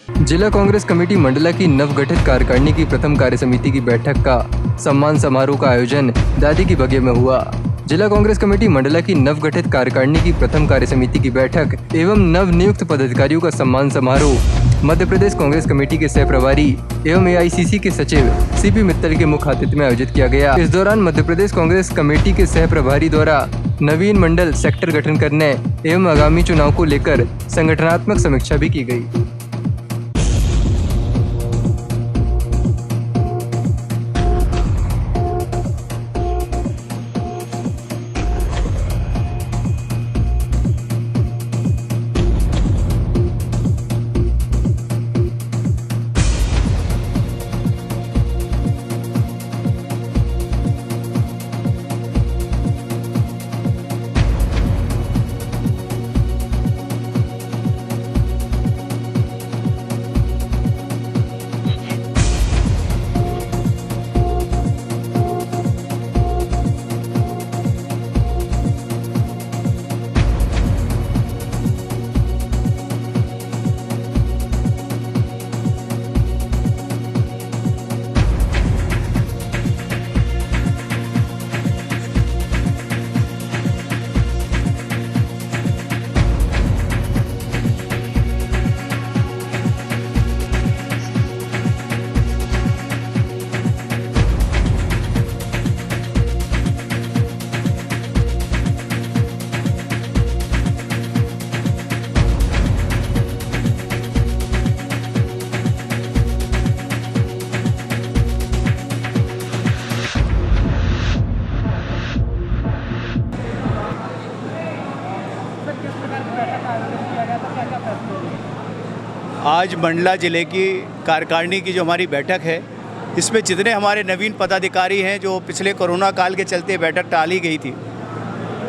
जिला कांग्रेस कमेटी मंडला की नवगठित कार्यकारिणी की प्रथम कार्य समिति की बैठक का सम्मान समारोह का आयोजन दादी की बगिया में हुआ। जिला कांग्रेस कमेटी मंडला की नवगठित कार्यकारिणी की प्रथम कार्य समिति की बैठक एवं नवनियुक्त पदाधिकारियों का सम्मान समारोह मध्य प्रदेश कांग्रेस कमेटी के सह प्रभारी एवं AICC के सचिव CP मित्तल के मुख्य आतिथ्य में आयोजित किया गया। इस दौरान मध्य प्रदेश कांग्रेस कमेटी के सह प्रभारी द्वारा नवीन मंडल सेक्टर गठन करने एवं आगामी चुनाव को लेकर संगठनात्मक समीक्षा भी की गई। आज मंडला ज़िले की कार्यकारिणी की जो हमारी बैठक है, इसमें जितने हमारे नवीन पदाधिकारी हैं जो पिछले कोरोना काल के चलते बैठक टाली गई थी,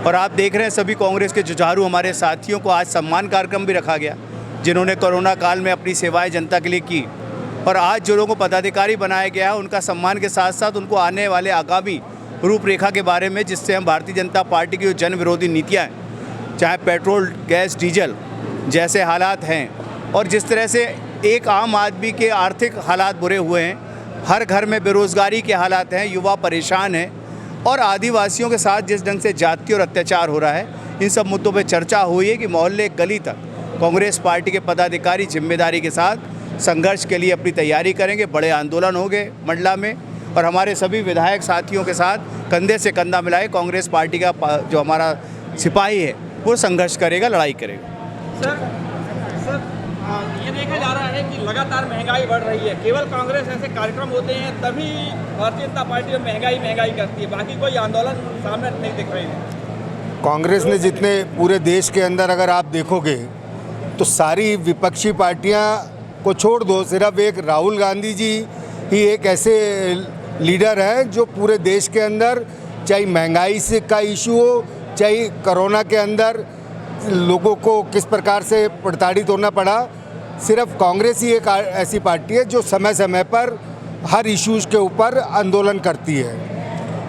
और आप देख रहे हैं सभी कांग्रेस के जुझारू हमारे साथियों को आज सम्मान कार्यक्रम भी रखा गया, जिन्होंने कोरोना काल में अपनी सेवाएं जनता के लिए की। और आज जो लोगों को पदाधिकारी बनाया गया है, उनका सम्मान के साथ साथ उनको आने वाले आगामी रूपरेखा के बारे में, जिससे हम भारतीय जनता पार्टी की जो जन विरोधी नीतियाँ हैं, चाहे पेट्रोल, गैस, डीजल जैसे हालात हैं, और जिस तरह से एक आम आदमी के आर्थिक हालात बुरे हुए हैं, हर घर में बेरोज़गारी के हालात हैं, युवा परेशान हैं, और आदिवासियों के साथ जिस ढंग से जाति और अत्याचार हो रहा है, इन सब मुद्दों पे चर्चा हुई है कि मोहल्ले गली तक कांग्रेस पार्टी के पदाधिकारी जिम्मेदारी के साथ संघर्ष के लिए अपनी तैयारी करेंगे। बड़े आंदोलन होंगे मंडला में, और हमारे सभी विधायक साथियों के साथ कंधे से कंधा मिलाए कांग्रेस पार्टी का जो हमारा सिपाही है वो संघर्ष करेगा, लड़ाई करेगा। सर ये देखा जा रहा है कि लगातार महंगाई बढ़ रही है। केवल कांग्रेस ऐसे कार्यक्रम होते हैं तभी भारतीय जनता पार्टी महंगाई करती है, बाकी कोई आंदोलन सामने नहीं दिख रहे हैं। कांग्रेस ने जितने पूरे देश के अंदर अगर आप देखोगे तो सारी विपक्षी पार्टियां को छोड़ दो, सिर्फ एक राहुल गांधी जी ही एक ऐसे लीडर हैं जो पूरे देश के अंदर, चाहे महंगाई से का इशू हो, चाहे कोरोना के अंदर लोगों को किस प्रकार से प्रताड़ित होना पड़ा, सिर्फ कांग्रेस ही एक ऐसी पार्टी है जो समय समय पर हर इश्यूज़ के ऊपर आंदोलन करती है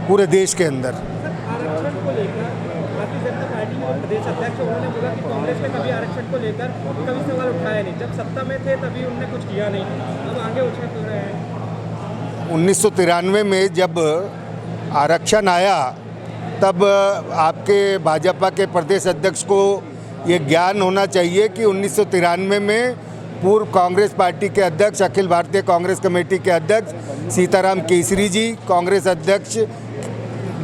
पूरे देश के अंदर। आरक्षण को लेकर भारतीय जनता पार्टी के प्रदेश अध्यक्ष उन्होंने बोला कि कांग्रेस ने कभी आरक्षण को लेकर कभी सवाल उठाया नहीं, जब सत्ता में थे तभी उन्होंने कुछ किया नहीं, अब आगे उछल क्यों रहे हैं। 1993 में जब आरक्षण आया तब आपके भाजपा के प्रदेश अध्यक्ष को ये ज्ञान होना चाहिए कि 1993 में पूर्व कांग्रेस पार्टी के अध्यक्ष, अखिल भारतीय कांग्रेस कमेटी के अध्यक्ष सीताराम केसरी जी कांग्रेस अध्यक्ष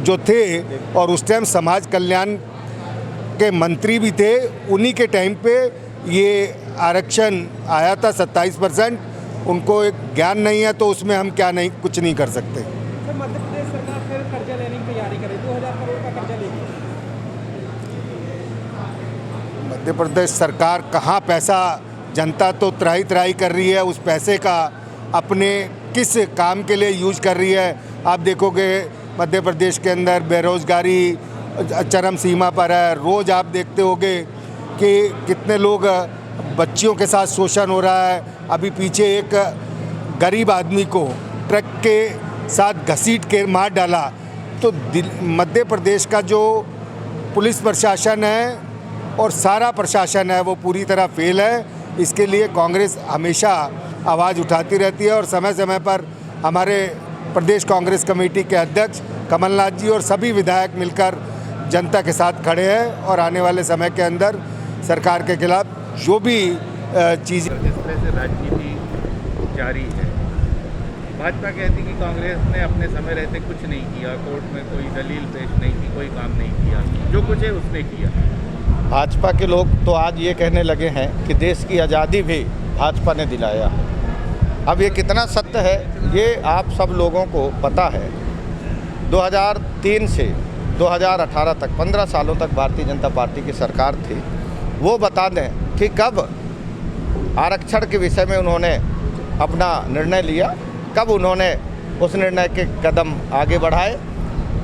जो थे, और उस टाइम समाज कल्याण के मंत्री भी थे, उन्हीं के टाइम पे ये आरक्षण आया था 27%। उनको एक ज्ञान नहीं है तो उसमें हम कुछ नहीं कर सकते। मध्य प्रदेश सरकार फिर कर्जा लेने की तैयारी करे, 2000 करोड़ का कर्जा लेगी। मध्य प्रदेश सरकार कहाँ पैसा, जनता तो त्राही त्राही कर रही है, उस पैसे का अपने किस काम के लिए यूज कर रही है। आप देखोगे मध्य प्रदेश के अंदर बेरोज़गारी चरम सीमा पर है। रोज़ आप देखते होगे कि कितने लोग, बच्चियों के साथ शोषण हो रहा है। अभी पीछे एक गरीब आदमी को ट्रक के साथ घसीट के मार डाला। तो मध्य प्रदेश का जो पुलिस प्रशासन है और सारा प्रशासन है वो पूरी तरह फेल है। इसके लिए कांग्रेस हमेशा आवाज़ उठाती रहती है और समय समय पर हमारे प्रदेश कांग्रेस कमेटी के अध्यक्ष कमलनाथ जी और सभी विधायक मिलकर जनता के साथ खड़े हैं और आने वाले समय के अंदर सरकार के खिलाफ जो भी चीज़ जिस तरह से राजनीति जारी है, भाजपा कहती कि कांग्रेस ने अपने समय रहते कुछ नहीं किया, कोर्ट में कोई दलील पेश नहीं की, कोई काम नहीं किया, जो कुछ है उसने किया। भाजपा के लोग तो आज ये कहने लगे हैं कि देश की आज़ादी भी भाजपा ने दिलाया। अब ये कितना सत्य है ये आप सब लोगों को पता है। 2003 से 2018 तक 15 सालों तक भारतीय जनता पार्टी की सरकार थी। वो बता दें कि कब आरक्षण के विषय में उन्होंने अपना निर्णय लिया, कब उन्होंने उस निर्णय के कदम आगे बढ़ाए।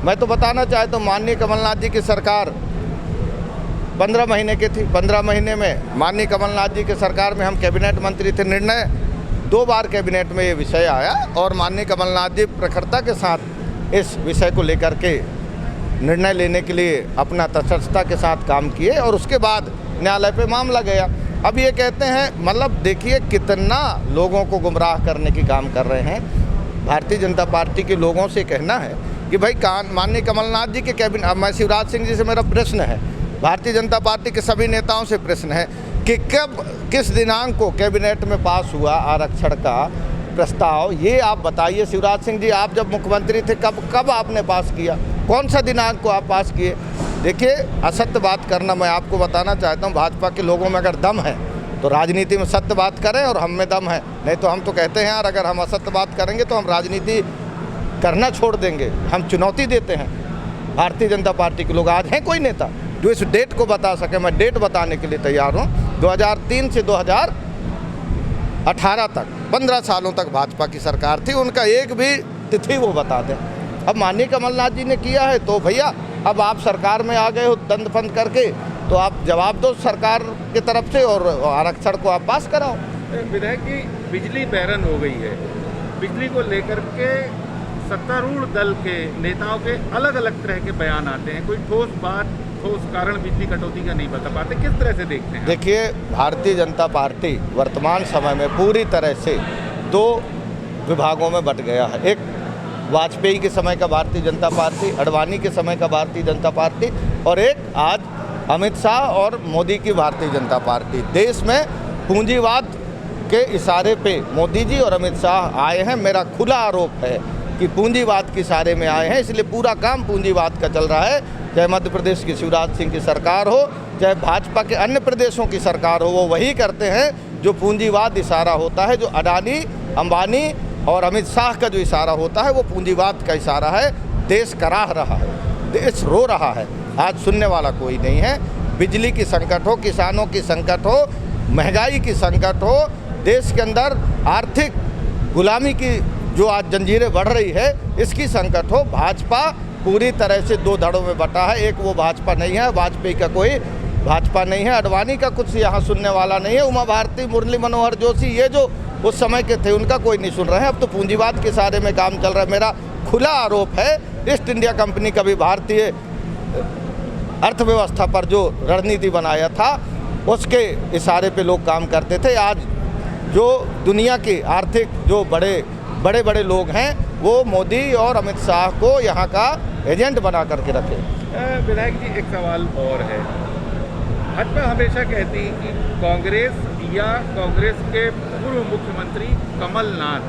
मैं तो बताना चाहता हूँ, माननीय कमलनाथ जी की सरकार 15 महीने की थी। 15 महीने में माननीय कमलनाथ जी की सरकार में हम कैबिनेट मंत्री थे। निर्णय 2 बार कैबिनेट में ये विषय आया और माननीय कमलनाथ जी प्रखरता के साथ इस विषय को लेकर के निर्णय लेने के लिए अपना तटस्थता के साथ काम किए और उसके बाद न्यायालय पे मामला गया। अब ये कहते हैं, मतलब देखिए कितना लोगों को गुमराह करने की काम कर रहे हैं। भारतीय जनता पार्टी के लोगों से कहना है कि भाई माननीय कमलनाथ जी के कैबिनेट, अब मैं शिवराज सिंह जी से मेरा प्रश्न है, भारतीय जनता पार्टी के सभी नेताओं से प्रश्न है कि कब किस दिनांक को कैबिनेट में पास हुआ आरक्षण का प्रस्ताव, ये आप बताइए। शिवराज सिंह जी, आप जब मुख्यमंत्री थे कब आपने पास किया, कौन सा दिनांक को आप पास किए? देखिए, असत्य बात करना, मैं आपको बताना चाहता हूँ, भाजपा के लोगों में अगर दम है तो राजनीति में सत्य बात करें और हम में दम है। नहीं तो हम तो कहते हैं यार, अगर हम असत्य बात करेंगे तो हम राजनीति करना छोड़ देंगे। हम चुनौती देते हैं। भारतीय जनता पार्टी के लोग आज हैं कोई नेता जो इस डेट को बता सके? मैं डेट बताने के लिए तैयार हूँ। 2003 से 2018 तक 15 सालों तक भाजपा की सरकार थी, उनका एक भी तिथि वो बता दें। अब माननीय कमलनाथ जी ने किया है तो भैया अब आप सरकार में आ गए हो दंड फंद करके, तो आप जवाब दो सरकार की तरफ से और आरक्षण को आप पास कराओ। विधायक जी, बिजली बैरन हो गई है। बिजली को लेकर के सत्तारूढ़ दल के नेताओं के अलग अलग तरह के बयान आते हैं। कोई ठोस बात, ठोस कारण बिजली कटौती का नहीं बता पाते। किस तरह से देखते हैं? देखिए, भारतीय जनता पार्टी वर्तमान समय में पूरी तरह से 2 विभागों में बट गया है। एक वाजपेयी के समय का भारतीय जनता पार्टी, अडवाणी के समय का भारतीय जनता पार्टी, और एक आज अमित शाह और मोदी की भारतीय जनता पार्टी। देश में पूंजीवाद के इशारे पे मोदी जी और अमित शाह आए हैं। मेरा खुला आरोप है कि पूंजीवाद के इशारे में आए हैं, इसलिए पूरा काम पूंजीवाद का चल रहा है। चाहे मध्य प्रदेश की शिवराज सिंह की सरकार हो, चाहे भाजपा के अन्य प्रदेशों की सरकार हो, वो वही करते हैं जो पूंजीवाद इशारा होता है। जो अडानी, अंबानी और अमित शाह का जो इशारा होता है वो पूंजीवाद का इशारा है। देश कराह रहा है, देश रो रहा है। आज सुनने वाला कोई नहीं है। बिजली की संकट हो, किसानों की संकट हो, महंगाई की संकट हो, देश के अंदर आर्थिक गुलामी की जो आज जंजीरें बढ़ रही है इसकी संकट हो, भाजपा पूरी तरह से 2 धड़ों में बटा है। एक वो भाजपा नहीं है, वाजपेयी का कोई भाजपा नहीं है, अडवाणी का कुछ यहाँ सुनने वाला नहीं है, उमा भारती, मुरली मनोहर जोशी, ये जो उस समय के थे उनका कोई नहीं सुन रहे हैं। अब तो पूंजीवाद के सारे में काम चल रहा है। मेरा खुला आरोप है, ईस्ट इंडिया कंपनी कभी भारतीय अर्थव्यवस्था पर जो रणनीति बनाया था उसके इशारे पे लोग काम करते थे। आज जो दुनिया के आर्थिक जो बड़े बड़े लोग हैं वो मोदी और अमित शाह को यहाँ का एजेंट बना करके रखे। विधायक जी, एक सवाल और है। भाजपा हमेशा कहती कि कांग्रेस या कांग्रेस के पूर्व मुख्यमंत्री कमलनाथ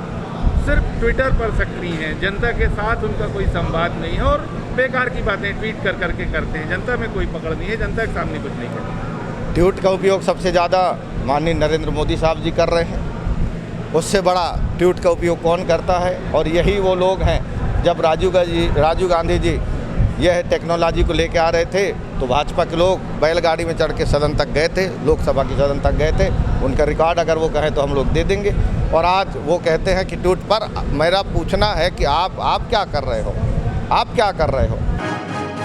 सिर्फ ट्विटर पर सक्रिय हैं, जनता के साथ उनका कोई संवाद नहीं है और बेकार की बातें ट्वीट कर करके करते हैं। जनता में कोई पकड़ नहीं है, जनता के सामने कुछ नहीं करते। ट्वीट का उपयोग सबसे ज़्यादा माननीय नरेंद्र मोदी साहब जी कर रहे हैं। उससे बड़ा ट्वीट का उपयोग कौन करता है? और यही वो लोग हैं, जब राजीव गांधी जी यह टेक्नोलॉजी को लेके आ रहे थे तो भाजपा के लोग बैलगाड़ी में चढ़ के सदन तक गए थे, लोकसभा के सदन तक गए थे। उनका रिकॉर्ड अगर वो कहें तो हम लोग दे देंगे। और आज वो कहते हैं कि ट्वीट पर। मेरा पूछना है कि आप क्या कर रहे हो? आप क्या कर रहे हो?